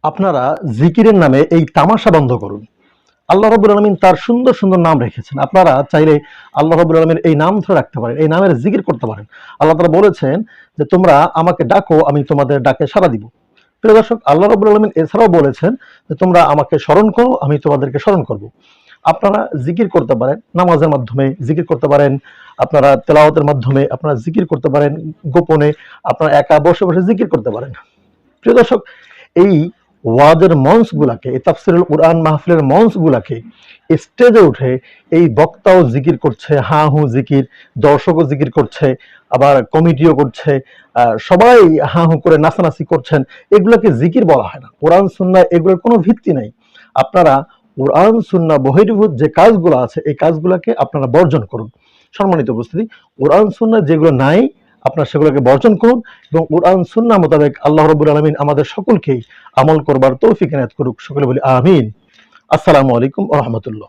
আপনারা জিকিরের নামে এই তামাশা বন্ধ করুন। আল্লাহ রাব্বুল আলামিন তার সুন্দর সুন্দর নাম রেখেছেন। আপনারা চাইলে আল্লাহ রাব্বুল আলামিনের এই নাম ধরে রাখতে পারেন, এই নামের জিকির করতে পারেন। আল্লাহ তাআলা বলেছেন যে তোমরা আমাকে ডাকো, আমি তোমাদের ডাকে সাড়া দিব। প্রিয় দর্শক, আল্লাহ রাব্বুল আলামিন এছাড়াও বলেছেন যে তোমরা আমাকে স্মরণ করো, আমি তোমাদেরকে স্মরণ করব। আপনারা জিকির করতে পারেন, নামাজের মাধ্যমে জিকির করতে পারেন, আপনারা তেলাওয়াতের মাধ্যমে আপনারা জিকির করতে পারেন, গোপনে আপনারা একা বসে বসে জিকির করতে পারেন। প্রিয় দর্শক, এই ওয়াজের মঞ্চগুলাকে, এই তাফসিরুল কুরআন মাহফিলের মঞ্চগুলাকে স্টেজে উঠে এই বক্তাও জিকির করছে, হা হু জিকির, দর্শকও জিকির করছে, আবার কমিটিও করছে, সবাই হা হু করে নাচানাচি করছেন। এগুলোকে জিকির বলা হয় না। কোরআন সুন্নাহ এগুলোর কোনো ভিত্তি নাই। আপনারা কোরআন সুন্নাহ বহির্ভূত যে কাজগুলো আছে এই কাজগুলোকে আপনারা বর্জন করুন। সম্মানিত উপস্থিতি, কোরআন সুন্নাহ যেগুলো নাই আপনারা সেগুলোকে বর্জন করুন এবং কোরআন সুন্নাহ মোতাবেক আল্লাহ রাব্বুল আলামিন আমাদের সকলকেই আমল করবার তৌফিক এনায়েত করুক। সকলে বলি আমিন। আসসালামু আলাইকুম ওয়া রাহমাতুল্লাহ।